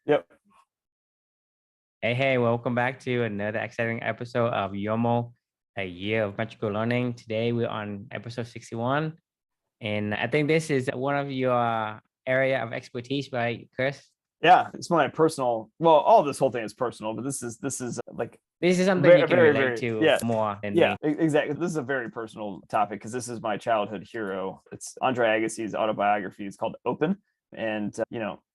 Yep. Hey, welcome back to another exciting episode of YOMO, a year of magical learning. Today we're on episode 61. And I think this is one of your area of expertise, right, Chris? Yeah. It's my personal, well, all of this whole thing is personal, but this is like This is something you very, can very, relate very, to yeah. more than Yeah, me. exactly. This is a very personal topic because this is my childhood hero. It's Andre Agassi's autobiography. It's called Open. And,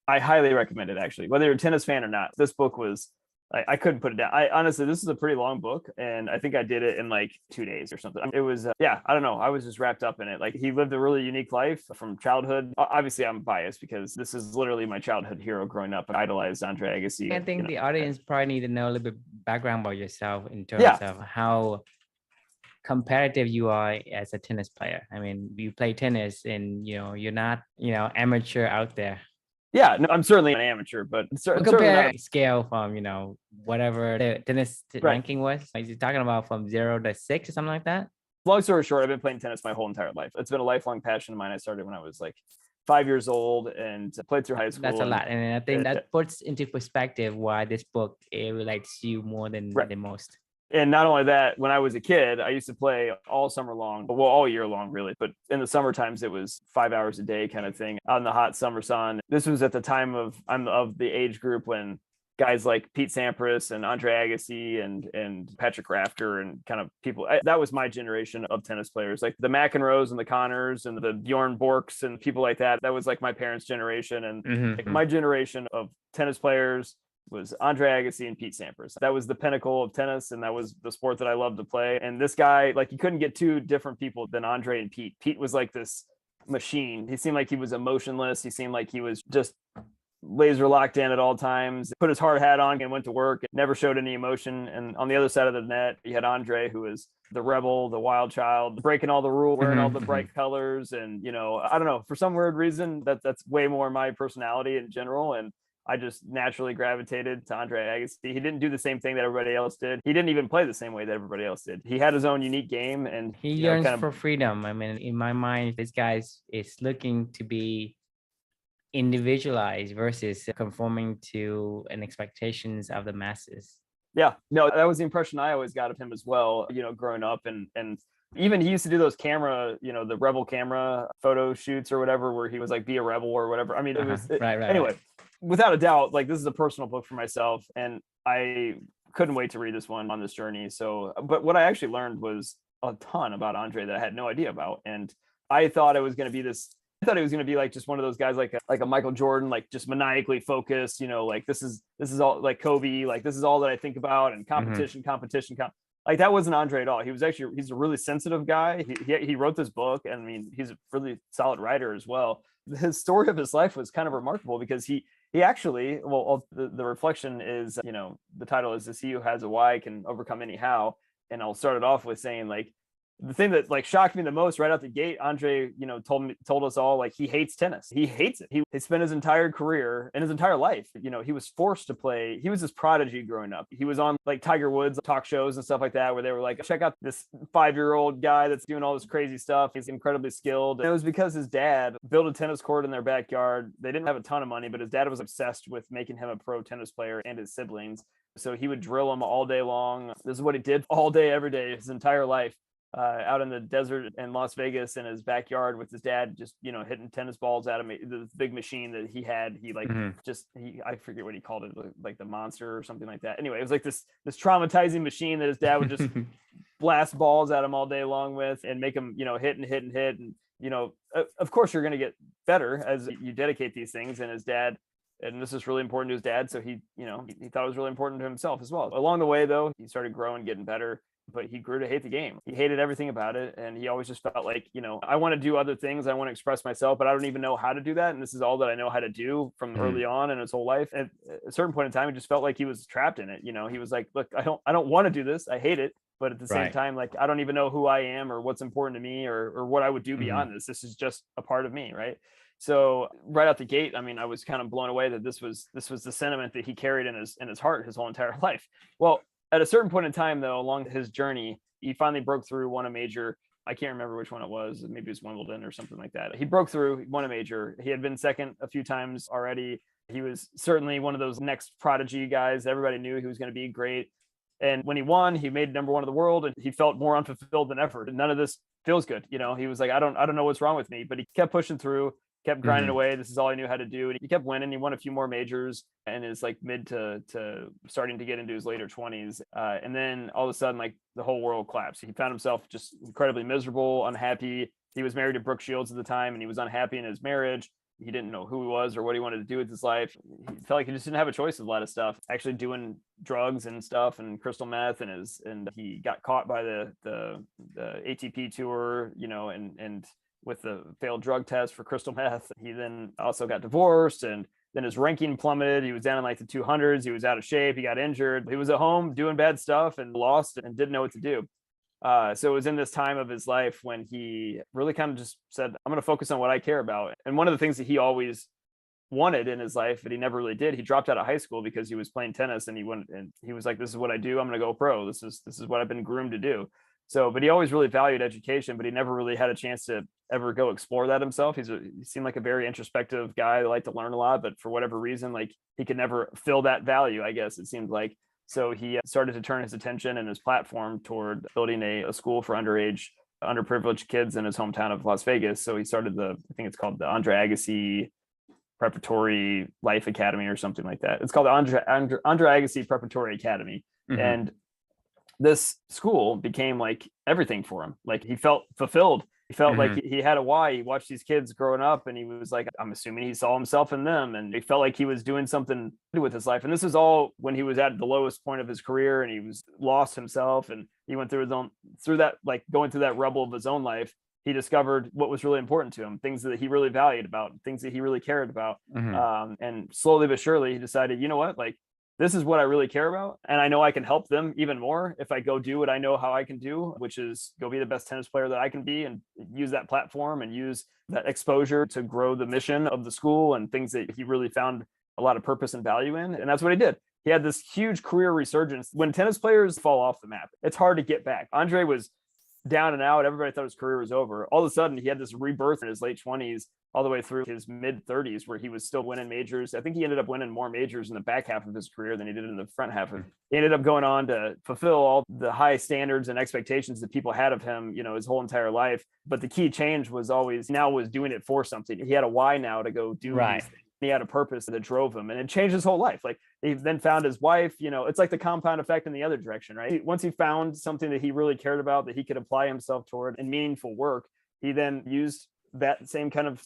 I highly recommend it actually, whether you're a tennis fan or not. This book was, I couldn't put it down. I honestly, this is a pretty long book. And I think I did it in like 2 days or something. It was, yeah, I don't know. I was just wrapped up in it. Like he lived a really unique life from childhood. Obviously, I'm biased because this is literally my childhood hero growing up. I idolized Andre Agassi. I think the audience probably need to know a little bit background about yourself in terms Yeah. of how competitive you are as a tennis player. I mean, you play tennis and you're not, amateur out there. Yeah, no, I'm certainly an amateur, but But certainly not. compare scale from, whatever the tennis Right. ranking was. Like you're talking about from 0 to 6 or something like that. Long story short, I've been playing tennis my whole entire life. It's been a lifelong passion of mine. I started when I was like 5 years old and played through high That's school. a lot. And I think Uh, that puts into perspective why this book it relates to you more than right. the most. And not only that, when I was a kid, I used to play all summer long, well, all year long, really. But in the summer times, it was 5 hours a day kind of thing out in the hot summer sun. This was at the time I'm of the age group when guys like Pete Sampras and Andre Agassi and Patrick Rafter and kind of people. That was my generation of tennis players, like the McEnroes and the Connors and the Bjorn Borks and people like that. That was like my parents' generation. And like Mm-hmm. my generation of tennis players was Andre Agassi and Pete Sampras. That was the pinnacle of tennis, and that was the sport that I loved to play. And this guy, like, you couldn't get two different people than Andre and Pete. Pete was like this machine. He seemed like he was emotionless. He seemed like he was just laser locked in at all times, put his hard hat on and went to work, never showed any emotion. And on the other side of the net, you had Andre, who was the rebel, the wild child, breaking all the rules, wearing all the Mm-hmm. bright colors. And, I don't know, for some weird reason, that's way more my personality in general. And I just naturally gravitated to Andre Agassi. He didn't do the same thing that everybody else did. He didn't even play the same way that everybody else did. He had his own unique game and, He yearns kind of, for freedom. I mean, in my mind, this guy is looking to be individualized versus conforming to an expectations of the masses. yeah, no, that was the impression I always got of him as well, growing up. And even he used to do those camera, the rebel camera photo shoots or whatever, where he was like, be a rebel or whatever. I mean, it was, Right. anyway, without a doubt, like this is a personal book for myself. And I couldn't wait to read this one on this journey. So, but what I actually learned was a ton about Andre that I had no idea about. And I thought it was going to be this I thought he was going to be like just one of those guys, like a Michael Jordan, like just maniacally focused, like this is all like Kobe, like this is all that I think about, and Mm-hmm. competition. Like that wasn't Andre at all. He's a really sensitive guy. He wrote this book, and I mean, he's a really solid writer as well. His story of his life was kind of remarkable because he actually, well, the reflection is, the title is "This He Who Has a Why Can Overcome Any How," and I'll start it off with saying like, the thing that like shocked me the most right out the gate, Andre, told us all like he hates tennis. He hates it. He spent his entire career and his entire life, he was forced to play. He was this prodigy growing up. He was on like Tiger Woods talk shows and stuff like that, where they were like, check out this 5-year-old guy that's doing all this crazy stuff. He's incredibly skilled. And it was because his dad built a tennis court in their backyard. They didn't have a ton of money, but his dad was obsessed with making him a pro tennis player and his siblings. So he would drill them all day long. This is what he did all day, every day, his entire life. Out in the desert in Las Vegas in his backyard with his dad, just hitting tennis balls at him. The big machine that he had, he like I forget what he called it, like the monster or something like that. Anyway, it was like this traumatizing machine that his dad would just blast balls at him all day long with, and make him hit and hit and hit. And of course you're going to get better as you dedicate these things. And his dad, and this is really important to his dad, so he thought it was really important to himself as well. Along the way, though, he started growing, getting better, but he grew to hate the game. He hated everything about it. And he always just felt like, I want to do other things. I want to express myself, but I don't even know how to do that. And this is all that I know how to do from early on in his whole life. At a certain point in time, he just felt like he was trapped in it. He was like, look, I don't want to do this. I hate it. But at the same time, like, I don't even know who I am or what's important to me or what I would do beyond this. This is just a part of me. Right. So right out the gate, I mean, I was kind of blown away that this was the sentiment that he carried in his heart his whole entire life. Well, at a certain point in time, though, along his journey, he finally broke through, won a major. I can't remember which one it was. Maybe it was Wimbledon or something like that. He broke through, won a major. He had been second a few times already. He was certainly one of those next prodigy guys. Everybody knew he was going to be great. And when he won, he made number one in the world, and he felt more unfulfilled than ever. And none of this feels good. He was like, I don't know what's wrong with me, but he kept pushing through, kept grinding away. This is all he knew how to do. And he kept winning. He won a few more majors and is like mid to starting to get into his later 20s. And then all of a sudden, like the whole world collapsed. He found himself just incredibly miserable, unhappy. He was married to Brooke Shields at the time, and he was unhappy in his marriage. He didn't know who he was or what he wanted to do with his life. He felt like he just didn't have a choice with a lot of stuff, actually doing drugs and stuff and crystal meth, and he got caught by the ATP tour, and with the failed drug test for crystal meth. He then also got divorced, and then his ranking plummeted. He was down in like the 200s. He was out of shape. He got injured. He was at home doing bad stuff and lost and didn't know what to do. So it was in this time of his life when he really kind of just said, I'm going to focus on what I care about. And one of the things that he always wanted in his life, but he never really did, he dropped out of high school because he was playing tennis, and he was like, this is what I do. I'm going to go pro. This is what I've been groomed to do. So, but he always really valued education, but he never really had a chance to ever go explore that himself. He seemed like a very introspective guy that liked to learn a lot, but for whatever reason, like he could never fill that value, I guess it seemed like. So he started to turn his attention and his platform toward building a school for underprivileged kids in his hometown of Las Vegas. So he started I think it's called the Andre Agassi Preparatory Life Academy or something like that. It's called the Andre Agassi Preparatory Academy. And this school became like everything for him. Like he felt fulfilled. He felt like he had a why. He watched these kids growing up, and he was like, I'm assuming he saw himself in them, and he felt like he was doing something with his life. And this is all when he was at the lowest point of his career, and he was lost himself, and he went through going through that rubble of his own life. He discovered what was really important to him, things that he really valued about, things that he really cared about. And slowly but surely, he decided, you know what, like, this is what I really care about. And I know I can help them even more if I go do what I know how I can do, which is go be the best tennis player that I can be, and use that platform and use that exposure to grow the mission of the school and things that he really found a lot of purpose and value in. And that's what he did. He had this huge career resurgence. When tennis players fall off the map, it's hard to get back. Andre was down and out. Everybody thought his career was over. All of a sudden, he had this rebirth in his late 20s, all the way through his mid 30s, where he was still winning majors. I think he ended up winning more majors in the back half of his career than he did in the front half of it. He ended up going on to fulfill all the high standards and expectations that people had of him, his whole entire life. But the key change was doing it for something. He had a why now to go do these things. He had a purpose that drove him, and it changed his whole life. Like, he then found his wife. It's like the compound effect in the other direction, right? Once he found something that he really cared about, that he could apply himself toward in meaningful work, he then used that same kind of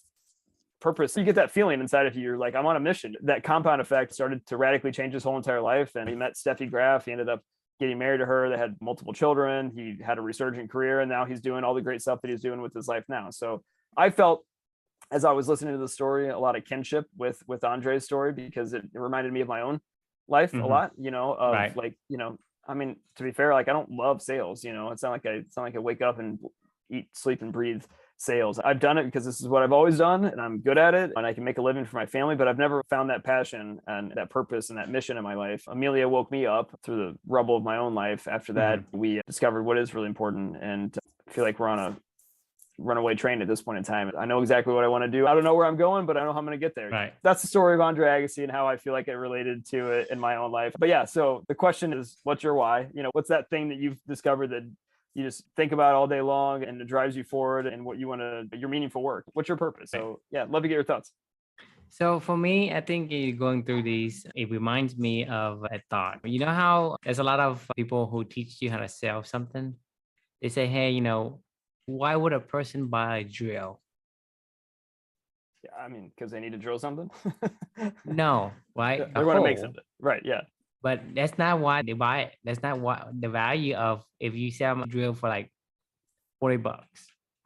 purpose. You get that feeling inside of you. You're like, I'm on a mission. That compound effect started to radically change his whole entire life. And he met Steffi Graf. He ended up getting married to her. They had multiple children. He had a resurgent career, and now he's doing all the great stuff that he's doing with his life now. So I felt, as I was listening to the story, a lot of kinship with Andre's story, because it reminded me of my own life a lot, I mean, to be fair, like, I don't love sales, it's not like I wake up and eat, sleep, and breathe sales. I've done it because this is what I've always done, and I'm good at it, and I can make a living for my family, but I've never found that passion and that purpose and that mission in my life. Amelia woke me up through the rubble of my own life. After that, we discovered what is really important, and I feel like we're on a runaway train at this point in time. I know exactly what I want to do. I don't know where I'm going, but I know how I'm going to get there. Right. That's the story of Andre Agassi and how I feel like it related to it in my own life. But yeah, so the question is, what's your why? What's that thing that you've discovered that you just think about all day long and it drives you forward, and what you want to, your meaningful work? What's your purpose? So yeah, love to get your thoughts. So for me, I think going through these, it reminds me of a thought. You know how there's a lot of people who teach you how to sell something? They say, hey, why would a person buy a drill? Yeah, I mean, because they need to drill something. No, right? They want to make something. Right. Yeah. But that's not why they buy it. That's not what the value of, if you sell a drill for like $40,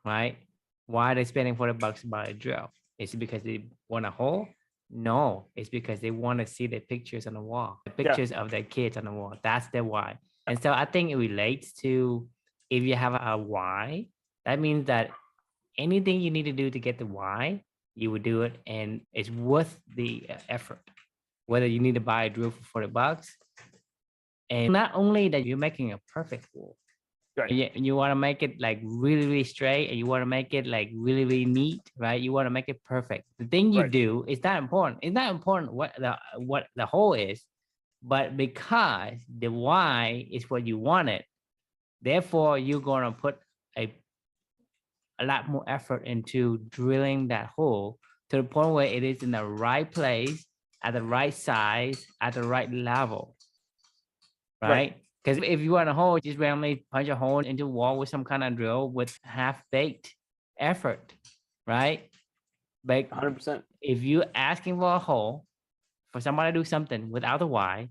right? Why are they spending $40 to buy a drill? Is it because they want a hole? No, it's because they want to see the pictures on the wall, the pictures of their kids on the wall. That's their why. And so I think it relates to, if you have a why, that means that anything you need to do to get the why, you would do it, and it's worth the effort. Whether you need to buy a drill for $40, and not only that, you're making a perfect hole, Right. You want to make it like really, really straight, and you want to make it like really, really neat, right? You want to make it perfect. The thing you Right. do is not important. It's not important what the whole is, but because the why is what you wanted, therefore you're gonna put a lot more effort into drilling that hole to the point where it is in the right place, at the right size, at the right level, Right. right? Because if you want a hole, just randomly punch a hole into a wall with some kind of drill with half-baked effort, right? But 100%. if you're asking for a hole for somebody to do something without a why,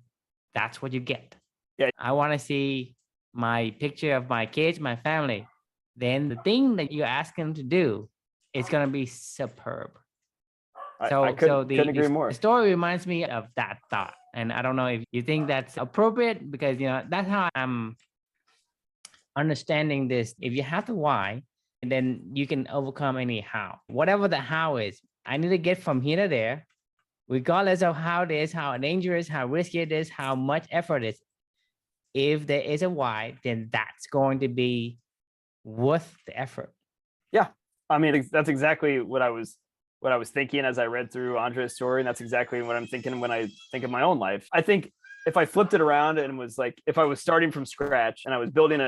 that's what you get. Yeah. I want to see my picture of my kids, my family. Then the thing that you're asking them to do is going to be superb. I couldn't agree more. The story reminds me of that thought. And I don't know if you think that's appropriate, because, you know, that's how I'm understanding this. If you have the why, then you can overcome any how. Whatever the how is, I need to get from here to there, regardless of how it is, how dangerous, how risky it is, how much effort it is. If there is a why, then that's going to be worth the effort. Yeah. I mean, that's exactly what I was thinking as I read through Andre's story. And that's exactly what I'm thinking when I think of my own life. I think if I flipped it around and was like, if I was starting from scratch and I was building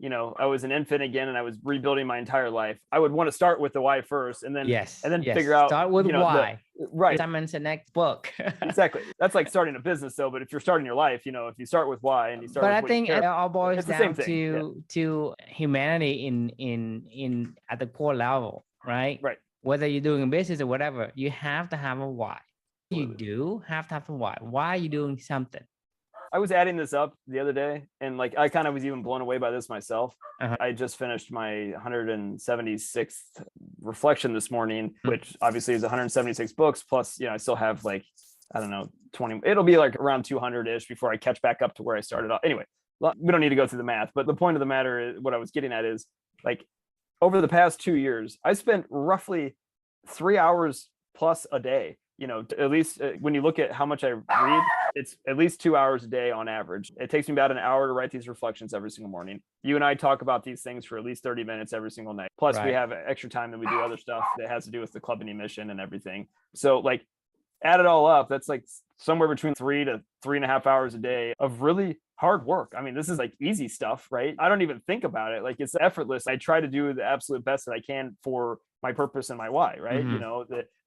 I was an infant again and I was rebuilding my entire life, I would want to start with the why first and then figure out, start with why. Right. Simon's the next book. Exactly. That's like starting a business though. But if you're starting your life, if you start with why and you start But with I what think you care it all boils it's the same down thing. to humanity in at the core level, right? Right. Whether you're doing a business or whatever, you have to have a why. You do have to have a why. Why are you doing something? I was adding this up the other day and like I kind of was even blown away by this myself. I just finished my 176th reflection this morning, which obviously is 176 books plus, I still have like, I don't know, 20, it'll be like around 200-ish before I catch back up to where I started off. Anyway, we don't need to go through the math, but the point of the matter is what I was getting at is like over the past 2 years, I spent roughly 3 hours plus a day, at least when you look at how much I read, it's at least 2 hours a day on average. It takes me about an hour to write these reflections every single morning. You and I talk about these things for at least 30 minutes every single night. Plus we have extra time that we do other stuff that has to do with the club and mission and everything. So like add it all up, that's like somewhere between 3 to 3.5 hours a day of really hard work. I mean, this is like easy stuff, right? I don't even think about it. Like it's effortless. I try to do the absolute best that I can for my purpose and my why, right?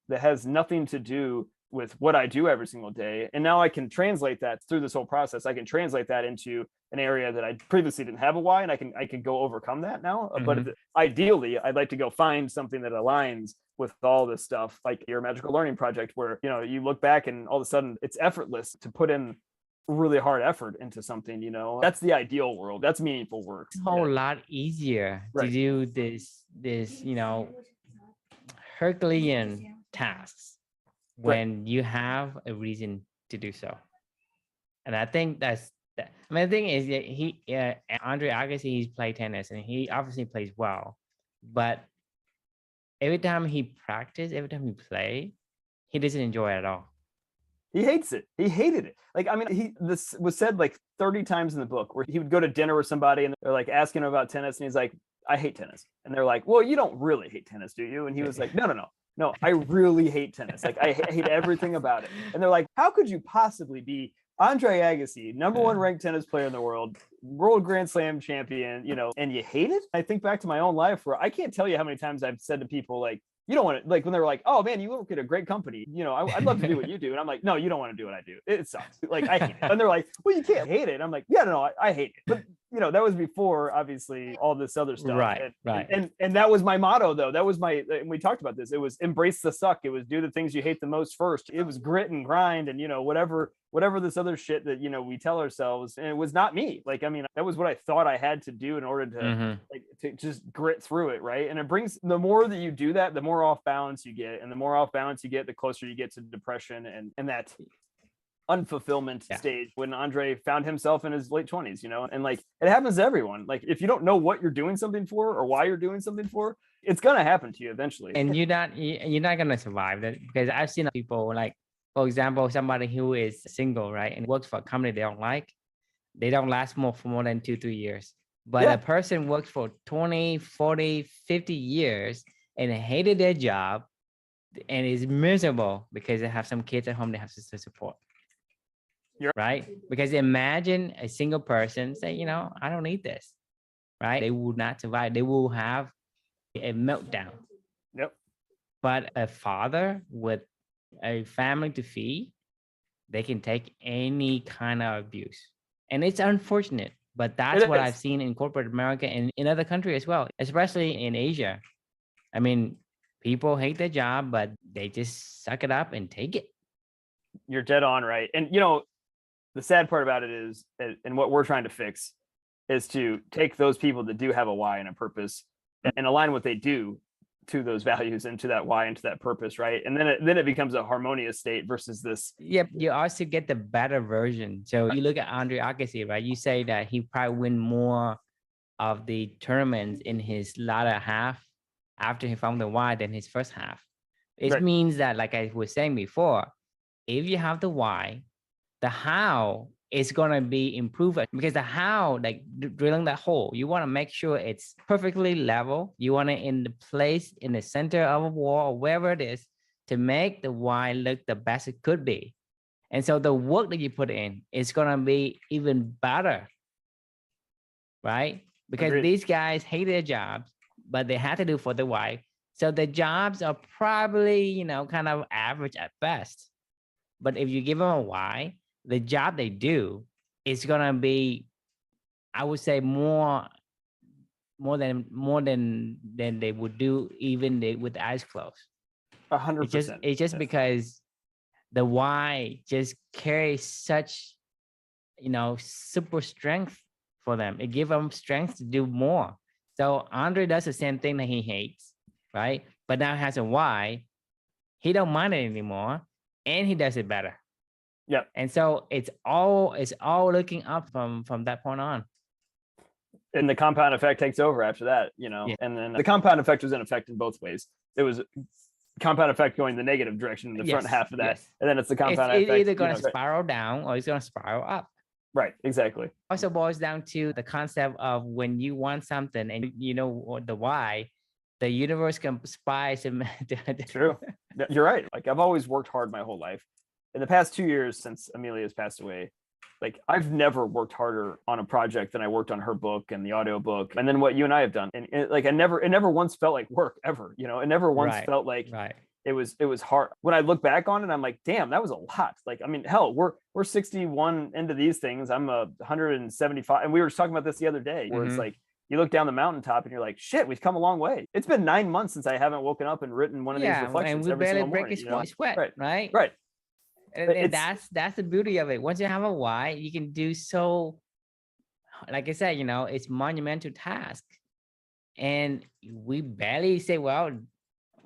That has nothing to do with what I do every single day. And now I can translate that through this whole process. I can translate that into an area that I previously didn't have a why, and I can go overcome that now. But ideally, I'd like to go find something that aligns with all this stuff, like your magical learning project, where you look back and all of a sudden it's effortless to put in really hard effort into something. That's the ideal world. That's meaningful work. It's a whole lot easier to do this Herculean tasks when you have a reason to do so. And I think that's that. I mean, the thing is that Andre Agassi, he's played tennis and he obviously plays well, but every time he practice, every time he play, he doesn't enjoy it at all. He hates it. He hated it. Like, I mean, this was said like 30 times in the book where he would go to dinner with somebody and they're like asking him about tennis. And he's like, I hate tennis. And they're like, well, you don't really hate tennis, do you? And he was like, no, I really hate tennis. Like I hate everything about it. And they're like, how could you possibly be Andre Agassi, #1 ranked tennis player in the world, world Grand Slam champion, and you hate it? I think back to my own life where I can't tell you how many times I've said to people like, you don't want to, like when they were like, oh man, you work at a great company, I'd love to do what you do. And I'm like, no, you don't want to do what I do. It sucks. Like I hate it. And they're like, well, you can't hate it. I'm like, yeah, no, I hate it. But that was before obviously all this other stuff. Right. And that was my motto though. That was and we talked about this. It was embrace the suck. It was do the things you hate the most first. It was grit and grind and whatever this other shit that we tell ourselves. And it was not me. Like, I mean, that was what I thought I had to do in order to to just grit through it, right? And it brings, the more that you do that, the more off balance you get, and the more off balance you get, the closer you get to depression and that unfulfillment stage when Andre found himself in his late 20s, and like it happens to everyone. Like if you don't know what you're doing something for or why you're doing something for, it's gonna happen to you eventually. And you're not gonna survive that, because I've seen people, like for example, somebody who is single, right, and works for a company they don't like, they don't last for more than 2-3 years. But Yeah. a person works for 20, 40, 50 years and hated their job and is miserable because they have some kids at home they have to support. Right? Because imagine a single person say, I don't need this. Right? They will not survive. They will have a meltdown. Yep. But a father with a family to feed, they can take any kind of abuse. And it's unfortunate, but that's what I've seen in corporate America and in other countries as well, especially in Asia. I mean, people hate their job, but they just suck it up and take it. You're dead on, right? And the sad part about it is, and what we're trying to fix is to take those people that do have a why and a purpose and align what they do to those values and to that why and to that purpose, right? And then it becomes a harmonious state versus this. Yep, you also get the better version. So you look at Andre Agassi, right? You say that he probably win more of the tournaments in his latter half after he found the why than his first half. It means that, like I was saying before, if you have the why, the how is going to be improved, because the how, like drilling that hole, you want to make sure it's perfectly level. You want it in the place in the center of a wall or wherever it is to make the why look the best it could be. And so the work that you put in is going to be even better, right? Because these guys hate their jobs, but they had to do for the why. So the jobs are probably, kind of average at best. But if you give them a why, the job they do is gonna be, I would say, more than they would do even with eyes closed. 100%. It's just because the why just carries such, super strength for them. It gives them strength to do more. So Andre does the same thing that he hates, right? But now has a why. He don't mind it anymore, and he does it better. Yeah. And so it's all looking up from that point on. And the compound effect takes over after that, and then the compound effect was in effect in both ways. It was compound effect going the negative direction in the front half of that. And then it's the compound effect. It's either going to spiral down or it's going to spiral up. Right. Exactly. Also boils down to the concept of when you want something and the why, the universe conspires. True. You're right. Like I've always worked hard my whole life. In the past 2 years since Amelia's passed away, like I've never worked harder on a project than I worked on her book and the audio book, and then what you and I have done. And it never once felt like work ever. It never once felt like it was hard. When I look back on it, I'm like, damn, that was a lot. Like, I mean, hell, we're 61 into these things. I'm 175, and we were talking about this the other day, where it's like you look down the mountaintop and you're like, shit, we've come a long way. It's been 9 months since I haven't woken up and written one of these reflections. And we barely break a sweat, right? Right. And that's the beauty of it. Once you have a why, you can do so, like I said, it's monumental task. And we barely say, well,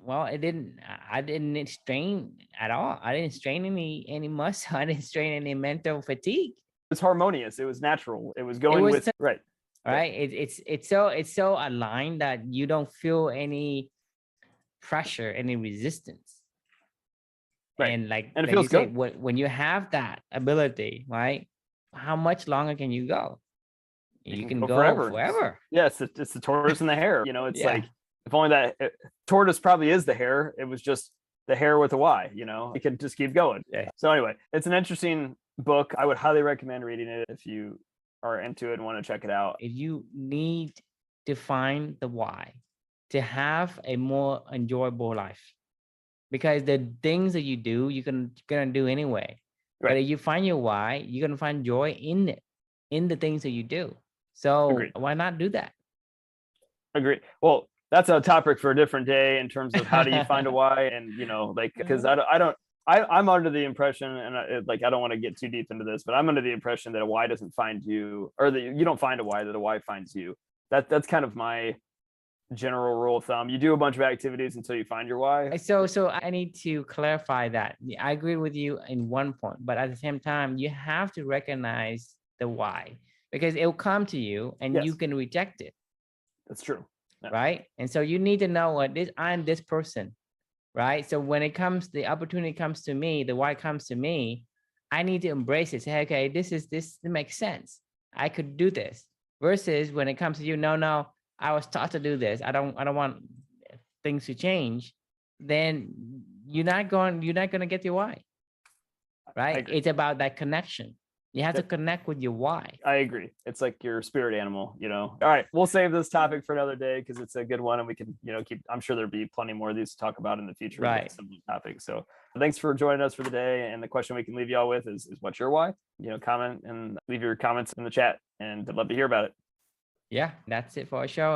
I didn't strain at all. I didn't strain any muscle. I didn't strain any mental fatigue. It's harmonious. It was natural. It was going with right. It's so aligned that you don't feel any pressure, any resistance. Right. And it feels good when you have that ability, right? How much longer can you go? You can go forever. Yes, it's the tortoise and the hare. It's like, if only that tortoise probably is the hare. It was just the hare with a Y. You can just keep going. Yeah. So anyway, it's an interesting book. I would highly recommend reading it if you are into it and want to check it out. If you need to find the why to have a more enjoyable life. Because the things that you do, you're gonna do anyway. Right. But if you find your why, you're gonna find joy in it, in the things that you do. So why not do that? Agree. Well, that's a topic for a different day in terms of how do you find a why, and because I'm under the impression, and I don't want to get too deep into this, but I'm under the impression that a why doesn't find you, or that you don't find a why, that a why finds you. That's kind of my general rule of thumb. You do a bunch of activities until you find your why. So I need to clarify that. I agree with you in one point, but at the same time, you have to recognize the why, because it will come to you and you can reject it. That's true. Yeah. Right. And so you need to know what I'm this person. Right. So when the opportunity comes to me, the why comes to me, I need to embrace it. Say, okay, this makes sense. I could do this. versus when it comes to you, no, I was taught to do this. I don't want things to change. Then you're not going to get your why, I right? agree. It's about that connection. You have to Yep. connect with your why. I agree. It's like your spirit animal, you know. All right, we'll save this topic for another day because it's a good one, and we can, you know, keep. I'm sure there'll be plenty more of these to talk about in the future. Right. Similar topics. So thanks for joining us for the day. And the question we can leave y'all with is what's your why? You know, comment and leave your comments in the chat, and I'd love to hear about it. Yeah, that's it for our show.